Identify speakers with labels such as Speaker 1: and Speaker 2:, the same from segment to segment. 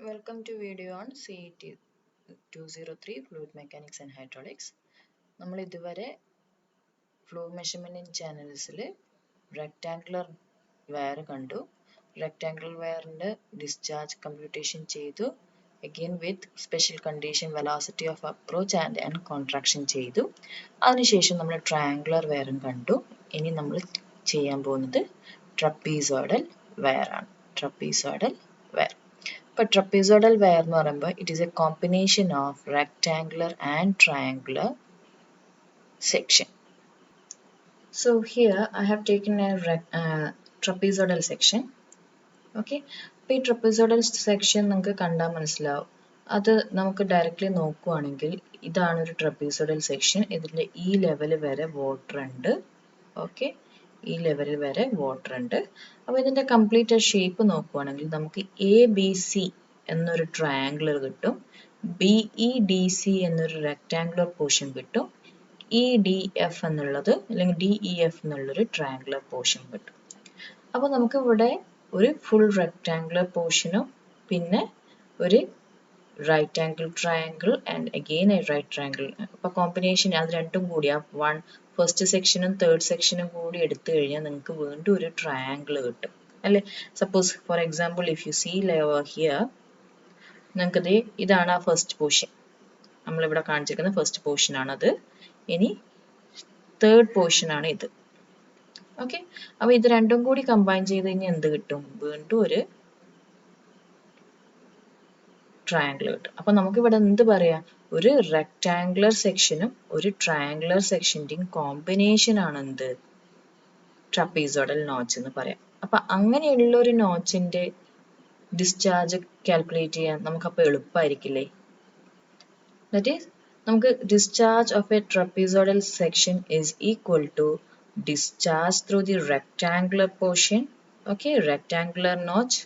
Speaker 1: Welcome to video on CET 203 Fluid Mechanics and Hydraulics. നമ്മൾ ഇതുവരെ flow measurement ചാനൽസിൽ rectangular wire കണ്ടു. Rectangular വയറിന്റെ discharge computation ചെയ്തു. Again with special condition velocity of approach and end contraction ചെയ്തു. അതിനുശേഷം നമ്മൾ triangular വയറും കണ്ടു. ഇനി നമ്മൾ ചെയ്യാൻ പോകുന്നത് ട്രപ്പീസോയിഡൽ വയറാണ്. ട്രപ്പീസോയിഡൽ വയർ. But trapezoidal wire എന്ന് പറയുമ്പോൾ it is a combination of rectangular and triangular section. So here I have taken a trapezoidal section. Okay. അപ്പോൾ ഈ trapezoidal section നിങ്ങൾക്ക് കണ്ടാൽ മനസ്സിലാവും. അത് നമുക്ക് ഡയറക്റ്റ്ലി നോക്കുകയാണെങ്കിൽ ഇതാണ് ഒരു trapezoidal section. ഇതിൻ്റെ ഈ ലെവൽ വരെ വാട്ടർ ഉണ്ട്. ഓക്കെ, ഈ ലെവലിൽ വരെ വാട്ടർ ഉണ്ട്. അപ്പോൾ ഇതിൻ്റെ കംപ്ലീറ്റ് ഷേപ്പ് നോക്കുകയാണെങ്കിൽ നമുക്ക് ABC എന്നൊരു ട്രയാങ്കുലർ കിട്ടും, BEDC എന്നൊരു റെക്ടാങ്കുലർ പോർഷൻ കിട്ടും, EDF എന്നുള്ളത് അല്ലെങ്കിൽ DEF എന്നുള്ളൊരു ട്രയാങ്കുലർ പോർഷൻ കിട്ടും. അപ്പോൾ നമുക്ക് ഇവിടെ ഒരു ഫുൾ റെക്ടാങ്കുലർ പോർഷനും പിന്നെ ഒരു right angle triangle and again a right triangle. അപ്പോൾ കോമ്പിനേഷൻ അത് രണ്ടും കൂടി ആ ഫസ്റ്റ് സെക്ഷനും തേർഡ് സെക്ഷനും കൂടി എടുത്തു കഴിഞ്ഞാൽ നിങ്ങൾക്ക് വീണ്ടും ഒരു ട്രയാങ്കിൾ കിട്ടും അല്ലേ. Suppose for example if you see lever here, നിങ്ങൾക്ക് ഇതാണ് ആ ഫസ്റ്റ് പോർഷൻ, നമ്മളിവിടെ കാണിച്ചിരിക്കുന്ന ഫസ്റ്റ് പോർഷൻ ആണത്. ഇനി തേർഡ് പോർഷൻ ആണ് ഇത്. ഓക്കെ, അപ്പോൾ ഇത് രണ്ടും കൂടി കമ്പൈൻ ചെയ്ത് കഴിഞ്ഞാൽ എന്ത് കിട്ടും? വീണ്ടും ഒരു ട്രയാങ്കിൾ കിട്ടും. അപ്പൊ നമുക്ക് ഇവിടെ എന്ത് പറയാം? ഒരു റെക്ടാങ്കുലർ സെക്ഷനും ഒരു ട്രയാങ്കുലർ സെക്ഷന്റെയും കോമ്പിനേഷൻ ആണ് എന്ത്? ട്രപ്പീസോഡൽ നോച്ച് എന്ന് പറയാം. അപ്പൊ അങ്ങനെയുള്ള ഒരു നോച്ചിന്റെ ഡിസ്ചാർജ് കാൽക്കുലേറ്റ് ചെയ്യാൻ നമുക്കപ്പോൾ എളുപ്പമായിരിക്കില്ലേ? ദാറ്റ് ഈസ് നമുക്ക് discharge of a trapezoidal section is equal to discharge through the rectangular portion, okay, rectangular notch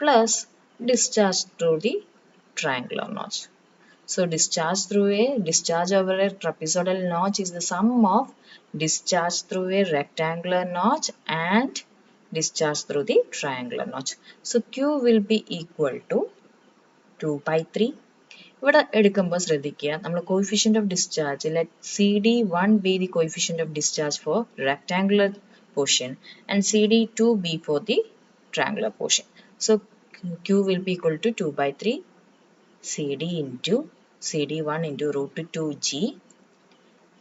Speaker 1: plus discharge through the triangular notch. So discharge over a trapezoidal notch is the sum of discharge through a rectangular notch and discharge through the triangular notch. So Q will be equal to 2/3. ഇവിടെ എടുക്കുമ്പോൾ ശ്രദ്ധിക്കുക, നമ്മൾ coefficient of discharge, let CD1 be the coefficient of discharge for rectangular portion and CD2 be for the triangular portion. So Q will be equal to 2/3 CD into CD1 into root 2G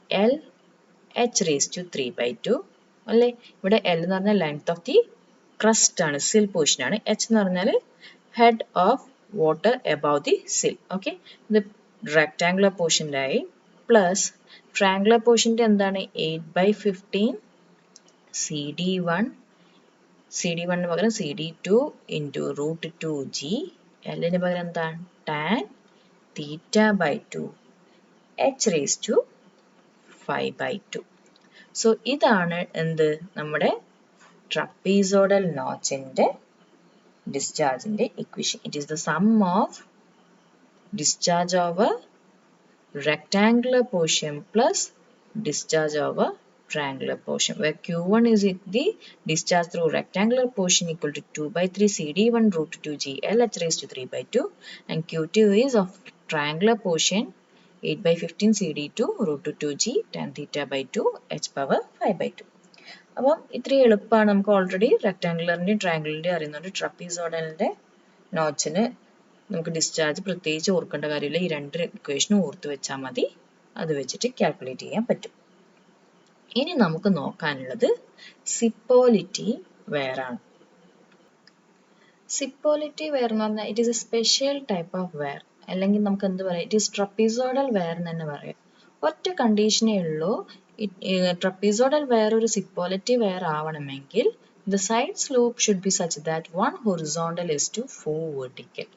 Speaker 1: L H raised to 3/2 അല്ലേ. ഇവിടെ L എന്ന് പറഞ്ഞാൽ length of the crest ആണ്, സിൽ portion ആണ്. H എന്ന് പറഞ്ഞാൽ head of water above the സിൽ. ഓക്കെ, ഇത് റെക്ടാങ്കുലർ പോർഷൻ്റെ ആയി. പ്ലസ് ട്രയാങ്കുലർ പോർഷൻ്റെ എന്താണ്? 8/15 CD1 പകരം CD2 into root 2G, Lന് പകരം എന്താണ്? tan θ/2 H raised to 5/2. So ഇതാണ് എന്ത്? നമ്മുടെ ട്രപ്പീസോഡൽ നോച്ചിന്റെ ഡിസ്ചാർജിന്റെ ഇക്വേഷൻ. It is the sum of discharge over rectangular portion plus discharge over triangular portion, where Q1 is the discharge through rectangular portion equal to 2/3 CD1 root 2G L H raised to 3/2 and Q2 is of triangular portion 8/15 CD2 root 2G tan θ/2 H power 5/2. അപ്പം ഇത്രയും എളുപ്പമാണ്. നമുക്ക് already റെക്ടാങ്കുലറിൻ്റെയും ട്രയാങ്കുലറിൻ്റെയും അറിയുന്നുണ്ട്. ട്രപ്പീസോഡലിൻ്റെ നോച്ചിന് നമുക്ക് discharge പ്രത്യേകിച്ച് ഓർക്കേണ്ട കാര്യമില്ല. ഈ രണ്ട് ഇക്വേഷനും ഓർത്ത് വെച്ചാൽ മതി, അത് വെച്ചിട്ട് കാൽക്കുലേറ്റ് ചെയ്യാൻ പറ്റും. ഇനി നമുക്ക് നോക്കാനുള്ളത് സിപ്പോലിറ്റി വയർ ആണ്. സിപ്പോലിറ്റി വയർ എന്ന് പറഞ്ഞാൽ it is A special type of wire, അല്ലെങ്കിൽ നമുക്ക് എന്ത് പറയാം? ഇറ്റ് ഈസ് ട്രപ്പീസോഡൽ വയർ എന്ന് തന്നെ പറയാം. ഒറ്റ കണ്ടീഷനേ ഉള്ളൂ, ട്രപ്പീസോഡൽ വയർ ഒരു സിപ്പോലിറ്റി വയർ ആവണമെങ്കിൽ the side slope should be such that one horizontal is to 4 vertical.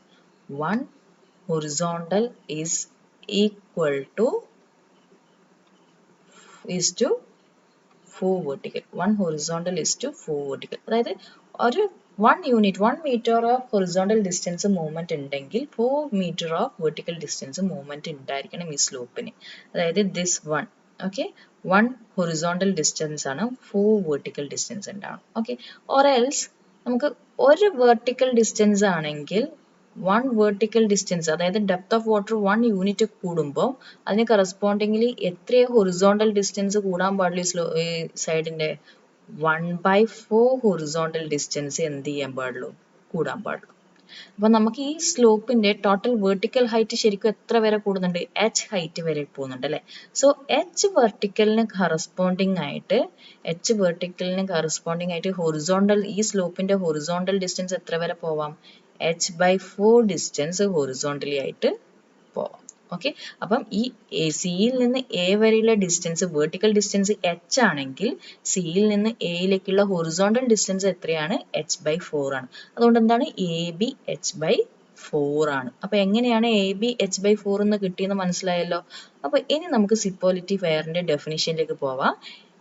Speaker 1: One horizontal is equal to 4 vertical. One horizontal is to 4 vertical. അതായത് ഒരു 1 meter of horizontal distance movement ഉണ്ടെങ്കിൽ 4 meter of vertical distance movement ഉണ്ടായിരിക്കണം ഈ സ്ലോപ്പിന്. അതായത് this one, okay, 1 horizontal distance ആണ്, 4 vertical distance ഉണ്ടാവണം. Okay, or else നമുക്ക് ഒരു വെർട്ടിക്കൽ ഡിസ്റ്റൻസ് ആണെങ്കിൽ 1 vertical distance, അതായത് ഡെപ്ത് ഓഫ് വാട്ടർ 1 യൂണിറ്റ് കൂടുമ്പോൾ അതിന് കറസ്പോണ്ടിങ്ങിലി എത്ര ഹൊറിസോണ്ടൽ ഡിസ്റ്റൻസ് കൂടാൻ പാടുള്ളൂ ഈ സൈഡിൻ്റെ 1/4 ഹൊറിസോണ്ടൽ ഡിസ്റ്റൻസ് എന്ത് ചെയ്യാൻ പാടുള്ളൂ, കൂടാൻ പാടുള്ളൂ. അപ്പൊ നമുക്ക് ഈ സ്ലോപ്പിന്റെ ടോട്ടൽ വെർട്ടിക്കൽ ഹൈറ്റ് ശരിക്കും എത്ര വരെ കൂടുന്നുണ്ട്, എച്ച് ഹൈറ്റ് വരെ പോകുന്നുണ്ട് അല്ലെ. സോ എച്ച് വെർട്ടിക്കലിന് കറസ്പോണ്ടിങ് ആയിട്ട് ഹൊറിസോണ്ടൽ, ഈ സ്ലോപ്പിന്റെ ഹൊറിസോണ്ടൽ ഡിസ്റ്റൻസ് എത്ര വരെ പോവാം, h/4 ഡിസ്റ്റൻസ് ഹൊറിസോണ്ടലി ആയിട്ട് പോവാം. ഓക്കെ, അപ്പം ഈ സിയിൽ നിന്ന് എ വരെയുള്ള ഡിസ്റ്റൻസ്, വെർട്ടിക്കൽ ഡിസ്റ്റൻസ് എച്ച് ആണെങ്കിൽ സിയിൽ നിന്ന് എയിലേക്കുള്ള ഹൊറിസോണ്ടൽ ഡിസ്റ്റൻസ് എത്രയാണ്, h/4 ആണ്. അതുകൊണ്ട് എന്താണ് എ ബി h/4 ആണ്. അപ്പൊ എങ്ങനെയാണ് എ ബി h/4 എന്ന് കിട്ടിയെന്ന് മനസ്സിലായല്ലോ. അപ്പൊ ഇനി നമുക്ക് സിപ്പോളിറ്റി വെയറിന്റെ ഡെഫിനിഷനിലേക്ക് പോവാം.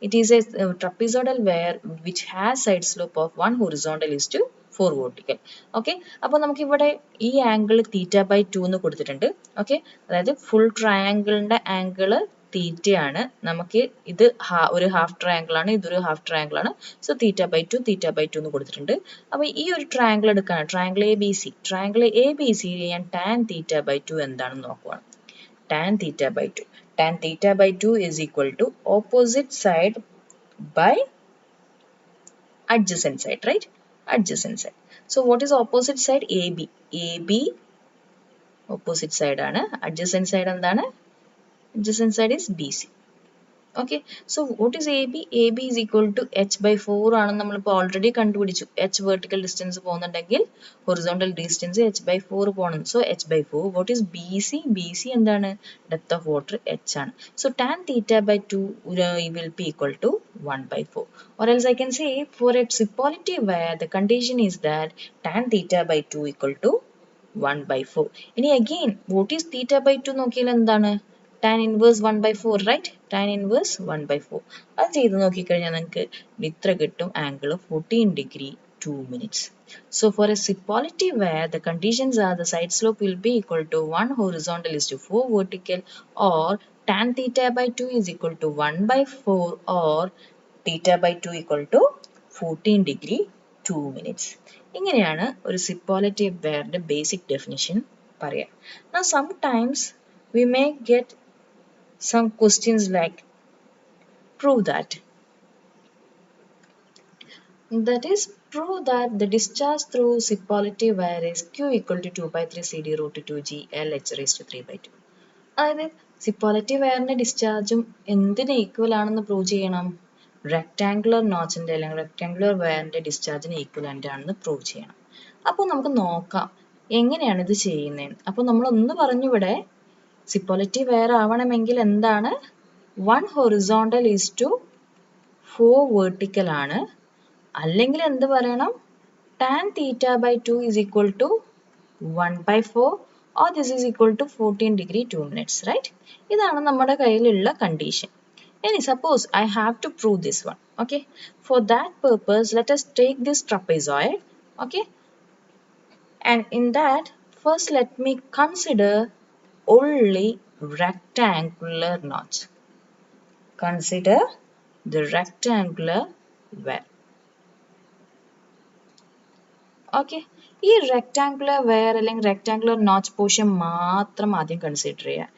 Speaker 1: It is a trapezoidal wire which has side slope of 1 horizontal is to 4 vertical. Okay, അപ്പോൾ നമുക്ക് ഇവിടെ ഈ ആംഗിൾ θ/2 എന്ന് കൊടുത്തിട്ടുണ്ട്. ഓക്കെ, അതായത് ഫുൾ ട്രയാങ്കിളിന്റെ ആംഗിൾ തീറ്റയാണ്. നമുക്ക് ഇത് ഒരു ഹാഫ് ട്രയാങ്കിൾ ആണ്, ഇതൊരു ഹാഫ് ട്രയാങ്കിൾ ആണ്. സോ θ/2 എന്ന് കൊടുത്തിട്ടുണ്ട്. അപ്പോൾ ഈ ഒരു ട്രയാങ്കിൾ എടുക്കുകയാണ്, triangle A B C. Triangle A B C ഞാൻ tan θ/2 എന്താണെന്ന് നോക്കുവാണ്. tan θ/2. Tan θ/2 is equal to opposite side by adjacent side, right? Adjacent side. So what is opposite side? AB. AB opposite side ആണ്. Adjacent side എന്താണ്? Adjacent side is BC. Okay, so what is AB? AB is equal to h/4 ആണെന്ന് നമ്മളിപ്പോൾ already കണ്ടുപിടിച്ചു. h vertical distance പോകുന്നുണ്ടെങ്കിൽ horizontal distance h/4 പോകണം. So h/4. What is BC? BC എന്താണ്? Depth of water h ആണ്. So tan θ/2 will be equal to 1/4. Or else I can say for a Sipolity where the condition is that tan θ/2 equal to 1/4. ഇനി again what is θ/2 നോക്കിയാൽ എന്താണ്? Tan inverse 1/4, right? Tan inverse 1/4. അത് ചെയ്ത് നോക്കിക്കഴിഞ്ഞാൽ നിങ്ങൾക്ക് ഇത്ര കിട്ടും, angle 14 degree 2 minutes. So for a Sipolity where the conditions are the side slope will be equal to 1 horizontal is to 4 vertical, or tan θ/2 is equal to 1/4, or θ/2 equal to 14 degree 2 minutes. ഇങ്ങനെയാണ് ഒരു Sipolity where basic definition പറയാം. Now sometimes we may get some questions like prove that. That is, prove that the discharge through Sipolity wire is Q equal to 2/3 CD root 2G L H raised to 3/2. അതായത് സിപ്പോളിറ്റി വയറിന്റെ ഡിസ്ചാർജും എന്തിന് equal ആണെന്ന് prove ചെയ്യണം, rectangular നോച്ചിന്റെ അല്ലെങ്കിൽ rectangular വയറിന്റെ ഡിസ്ചാർജിന് equivalent ആണെന്ന് prove ചെയ്യണം. അപ്പോൾ നമുക്ക് നോക്കാം എങ്ങനെയാണ് ഇത് ചെയ്യുന്നത്. അപ്പോൾ നമ്മളൊന്ന് പറഞ്ഞു, ഇവിടെ സിപ്പോളിറ്റി വയർ ആവണമെങ്കിൽ എന്താണ്, 1 horizontal is to 4 vertical ആണ്. അല്ലെങ്കിൽ എന്ത് പറയണം, tan θ/2 is equal to 1/4, or this is equal to 14 degree 2 minutes, right? ഇതാണ് നമ്മുടെ കയ്യിലുള്ള കണ്ടീഷൻ. ഇനി suppose I have to prove this one. Okay, for that purpose let us take this trapezoid. Okay, and in that first let me consider only rectangular notch. Consider the rectangular wire. Okay, ഈ rectangular wire അല്ലെങ്കിൽ rectangular notch portion മാത്രം ആദ്യം consider ചെയ്യുക.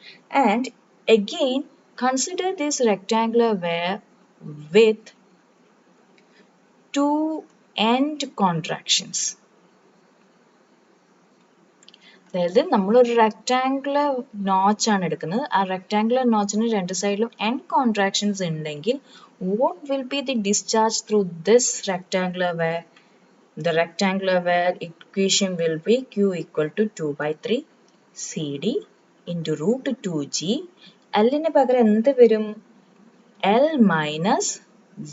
Speaker 1: And again consider this rectangular wire with 2 end contractions. അതായത് നമ്മളൊരു rectangular notch ആണ് എടുക്കുന്നത്. ആ റെക്ടാങ്കുലർ നോച്ചിന് രണ്ട് സൈഡിലും എൻഡ് കോൺട്രാക്ഷൻസ് ഉണ്ടെങ്കിൽ what will be the discharge through this rectangular wire? The rectangular wire equation will be Q equal to 2/3 CD into root 2G. L-ന് പകരം എന്ത് വരും, L minus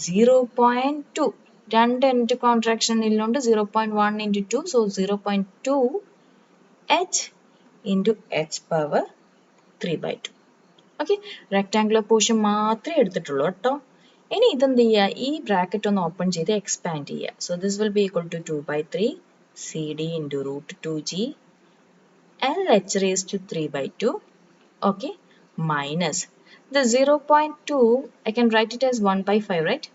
Speaker 1: 0.2. രണ്ട് end contraction ഇല്ലോണ്ട് 0.1 into 2, so 0.2 H into H power 3/2. Okay, rectangular portion മാത്രമേ എടുത്തിട്ടുള്ളൂ കേട്ടോ. ഇനി ഇതെന്ത് ചെയ്യുക, ഈ ബ്രാക്കറ്റ് ഒന്ന് ഓപ്പൺ ചെയ്ത് എക്സ്പാൻഡ് ചെയ്യുക. So this will be equal to 2/3 CD into root 2G L H raised to 3/2. Okay, minus the 0.2, I can write it as 1/5, right?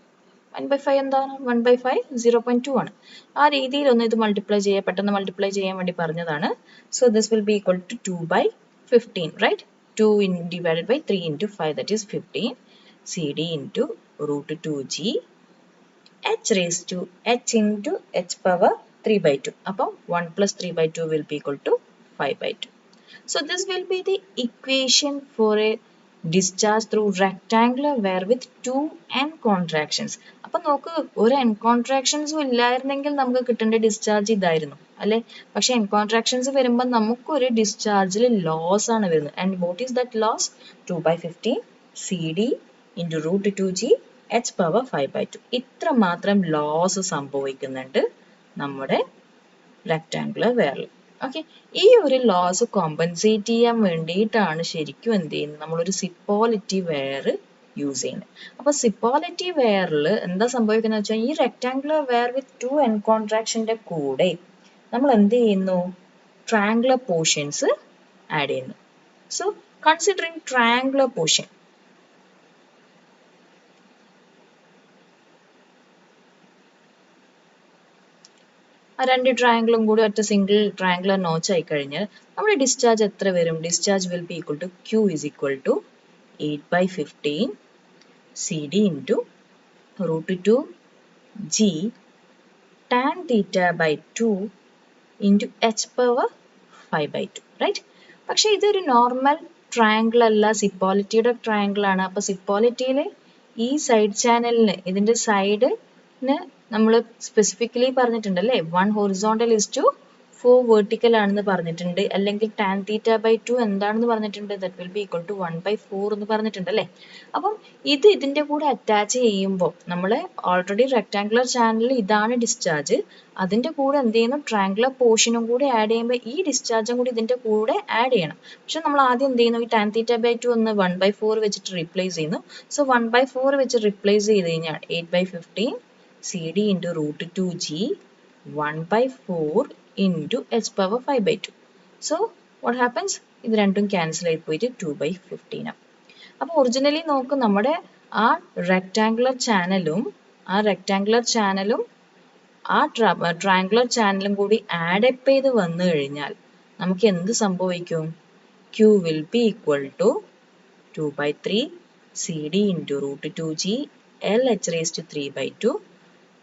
Speaker 1: 1/5 എന്താണ്? 1/5 0.2 ആണ്. ആ രീതിയിൽ ഒന്ന് ഇത് പെട്ടെന്ന് മൾട്ടിപ്ലൈ ചെയ്യാൻ വേണ്ടി പറഞ്ഞതാണ്. So this will be equal to 2/15, right? 2 divided by 3 into 5, that is 15 CD into root 2G h raised to h into h power 3/2. അപ്പം 1 plus 3/2 will be equal to 5/2. So this will be the equation for a discharge through rectangular wire with 2 end contractions. അപ്പം നോക്ക്, ഒരു end contractions ഇല്ലായിരുന്നെങ്കിൽ നമുക്ക് കിട്ടേണ്ട discharge ഇതായിരുന്നു അല്ലെ. പക്ഷെ end contractions വരുമ്പോൾ നമുക്കൊരു ഡിസ്ചാർജിൽ ലോസ് ആണ് വരുന്നത്. And what is that loss? 2/15 CD into root 2G h power 5/2. ഇത്ര മാത്രം ലോസ് സംഭവിക്കുന്നുണ്ട് നമ്മുടെ റെക്ടാങ്കുലർ വയറിൽ. ഓക്കെ, ഈ ഒരു ലോസ് കോമ്പൻസേറ്റ് ചെയ്യാൻ വേണ്ടിയിട്ടാണ് ശരിക്കും എന്ത് ചെയ്യുന്നത്, നമ്മളൊരു സിപ്പോളിറ്റി വെയർ യൂസ് ചെയ്യുന്നത്. അപ്പൊ സിപ്പോളിറ്റി വെയറിൽ എന്താ സംഭവിക്കുന്നത് വെച്ചാൽ, ഈ റെക്ടാങ്കുലർ വെയർ വിത്ത് 2 end കോൺട്രാക്ഷന്റെ കൂടെ നമ്മൾ എന്ത് ചെയ്യുന്നു, ട്രയാങ്കുലർ പോർഷൻസ് ആഡ് ചെയ്യുന്നു. സോ കൺസിഡറിങ് ട്രയാങ്കുലർ പോർഷൻ, ആ രണ്ട് ട്രയാങ്കിളും കൂടി ഒറ്റ സിംഗിൾ ട്രയാങ്കുലർ നോച്ച് ആയി കഴിഞ്ഞാൽ നമ്മുടെ ഡിസ്ചാർജ് എത്ര വരും? Discharge will be equal to Q is equal to 8/15 CD into root 2 G tan theta by 2 into h power 5/2, right? പക്ഷെ ഇതൊരു നോർമൽ ട്രയാങ്കിൾ അല്ല, സിപ്പോളിറ്റിയുടെ ട്രയാങ്കിൾ ആണ്. അപ്പൊ സിപ്പോളിറ്റിയിലെ ഈ സൈഡ് ചാനലിന്, ഇതിന്റെ സൈഡിന് നമ്മൾ സ്പെസിഫിക്കലി പറഞ്ഞിട്ടുണ്ട് അല്ലേ, 1 horizontal is to 4 vertical ആണെന്ന് പറഞ്ഞിട്ടുണ്ട്. അല്ലെങ്കിൽ tan theta by 2 എന്താണെന്ന് പറഞ്ഞിട്ടുണ്ട്, that will be equal to 1/4 എന്ന് പറഞ്ഞിട്ടുണ്ട് അല്ലേ. അപ്പം ഇതിന്റെ കൂടെ അറ്റാച്ച് ചെയ്യുമ്പോൾ നമ്മൾ ഓൾറെഡി റെക്ടാങ്കുലർ ചാനലിൽ ഇതാണ് ഡിസ്ചാർജ്, അതിന്റെ കൂടെ എന്ത് ചെയ്യുന്നു, ട്രയാങ്കുലർ പോർഷനും കൂടി ആഡ് ചെയ്യുമ്പോൾ ഈ ഡിസ്ചാർജും കൂടി ഇതിന്റെ കൂടെ ആഡ് ചെയ്യണം. പക്ഷെ നമ്മൾ ആദ്യം എന്ത് ചെയ്യുന്നു, ഈ tan theta by 2 ഒന്ന് 1/4 വെച്ചിട്ട് റീപ്ലേസ് ചെയ്യുന്നു. സോ 1/4 വെച്ച് റീപ്ലേസ് ചെയ്ത് കഴിഞ്ഞാൽ 8/15 CD into root 2G 1/4 into h power 5/2. So what happens? ഇത് രണ്ടും ക്യാൻസൽ ആയി പോയിട്ട് 2/15 ആണ്. അപ്പോൾ ഒറിജിനലി നോക്ക്, നമ്മുടെ ആ റെക്ടാങ്കുലർ ചാനലും ആ ട്രയാങ്കുലർ ചാനലും കൂടി ആഡ് അപ്പ് ചെയ്ത് വന്നു കഴിഞ്ഞാൽ നമുക്ക് എന്ത് സംഭവിക്കും? Q will be equal to 2/3 CD into root 2G LH raised to 3/2.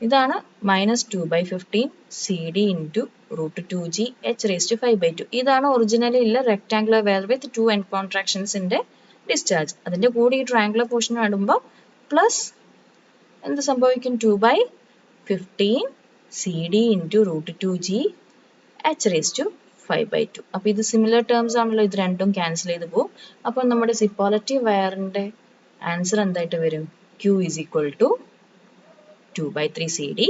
Speaker 1: ഇതാണ് -2/15 CD into root 2G h raised to 5/2. ഇതാണ് ഒറിജിനലി ഉള്ള rectangular weir with 2 end കോൺട്രാക്ഷൻസിന്റെ discharge. അതിന്റെ കൂടെ ഈ ട്രയാങ്കുലർ പോർഷൻ ആടുമ്പോൾ പ്ലസ് എന്ത് സംഭവിക്കും, 2/15 CD into root 2G h raised to 5/2. അപ്പൊ ഇത് സിമിലർ ടേംസ് ആണല്ലോ, ഇത് രണ്ടും ക്യാൻസൽ ചെയ്ത് പോകും. അപ്പൊ നമ്മുടെ സിപ്പോളിറ്റി വയറിന്റെ ആൻസർ എന്തായിട്ട് വരും? Q is equal to 2/3 CD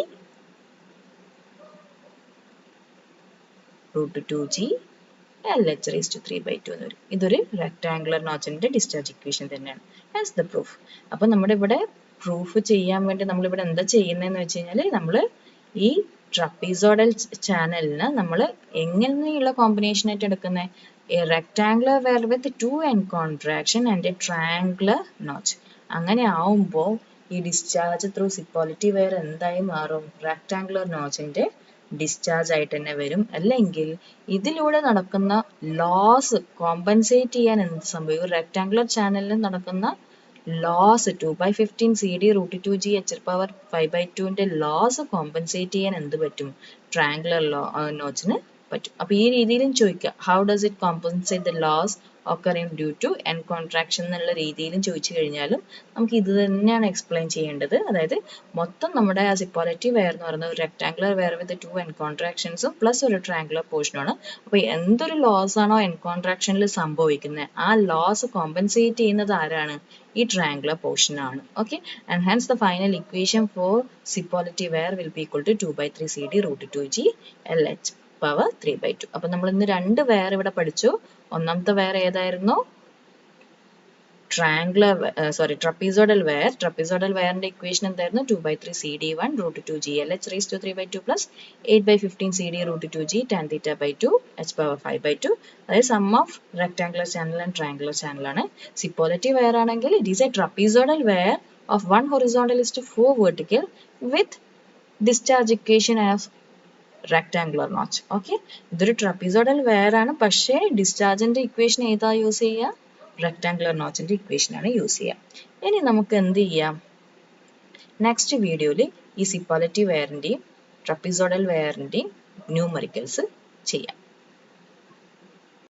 Speaker 1: root 2G LH raised to 3/2 എന്ന് വരും. ഇതൊരു റെക്ടാങ്കുലർ നോച്ചിന്റെ ഡിസ്ചാർജ് ഇക്വേഷൻ തന്നെയാണ്. Hence the proof. അപ്പൊ നമ്മുടെ ഇവിടെ പ്രൂഫ് ചെയ്യാൻ വേണ്ടി നമ്മളിവിടെ എന്താ ചെയ്യുന്നതെന്ന് വെച്ച് കഴിഞ്ഞാൽ, നമ്മൾ ഈ ട്രപ്പീസോഡൽ ചാനലിന് നമ്മൾ എങ്ങനെയുള്ള കോമ്പിനേഷൻ ആയിട്ട് എടുക്കുന്നത്, a rectangular weir with 2 end contraction and a triangular notch. അങ്ങനെ ആവുമ്പോൾ ഈ ഡിസ്ചാർജ് ത്രൂ സിപ്പോളിറ്റി വെയർ എന്തായി മാറും? റെക്ടാങ്കുലർ നോച്ചിന്റെ ഡിസ്ചാർജ് ആയിട്ട് തന്നെ വരും. അല്ലെങ്കിൽ ഇതിലൂടെ നടക്കുന്ന ലോസ് കോമ്പൻസേറ്റ് ചെയ്യാൻ എന്ത് സംഭവിക്കും? റെക്ടാങ്കുലർ ചാനലിൽ നടക്കുന്ന loss 2/15 CD root 2G h power 5/2ന്റെ ലോസ് കോമ്പൻസേറ്റ് ചെയ്യാൻ എന്ത് പറ്റും? ട്രയാങ്കുലർ നോച്ചിന് പറ്റും. അപ്പൊ ഈ രീതിയിലും ചോദിക്കാം, how does it compensate the loss occurring due to end contraction എന്നുള്ള രീതിയിലും ചോദിച്ചു കഴിഞ്ഞാലും നമുക്ക് ഇത് തന്നെയാണ് എക്സ്പ്ലെയിൻ ചെയ്യേണ്ടത്. അതായത് മൊത്തം നമ്മുടെ ആ സിപ്പോളിറ്റി വെയർ എന്ന് പറയുന്നത് ഒരു rectangular weir with 2 end contractionsഉം plus ഒരു ട്രയാങ്കുലർ പോർഷനുമാണ്. അപ്പൊ എന്തൊരു ലോസ് ആണോ end contractionൽ സംഭവിക്കുന്നത്, ആ ലോസ് കോമ്പൻസേറ്റ് ചെയ്യുന്നത് ആരാണ്? ഈ ട്രയാങ്കുലർ പോർഷൻ ആണ്. Okay, and hence the final equation for Cipolletti weir will be equal to 2/3 CD root 2G LH power 3/2. അപ്പൊ നമ്മൾ ഇന്ന് രണ്ട് വെയർ ഇവിടെ പഠിച്ചു. ഒന്നാമത്തെ വെയർ ഏതായിരുന്നു? ട്രപ്പീസോഡൽ വെയർ. ട്രപ്പീസോഡൽ വെയറിന്റെ ഇക്വേഷൻ എന്തായിരുന്നു? 2/3 CD1 root 2G LH raised to 3/2 plus 8/15 CD root 2G tan theta by 2 h power 5/2. അതായത് sum of rectangular channel and triangular channel ആണ്. സിപ്പോളിറ്റി വെയർ ആണെങ്കിൽ it is a trapezoidal weir of 1 horizontal is to 4 vertical with discharge equation as rectangular notch. Okay, ഇതൊരു ട്രപ്പീസോഡൽ wear ആണ്, പക്ഷേ ഡിസ്ചാർജിന്റെ equation ഏതാ use ചെയ്യുക? Rectangular നോച്ചിന്റെ equation ആണ് use ചെയ്യുക. ഇനി നമുക്ക് എന്ത് ചെയ്യാം, നെക്സ്റ്റ് വീഡിയോയിൽ ഈ സിപ്പാലിറ്റി വെയറിന്റെയും ട്രപ്പീസോഡൽ വെയറിന്റെയും ന്യൂമറിക്കൽസ് ചെയ്യാം.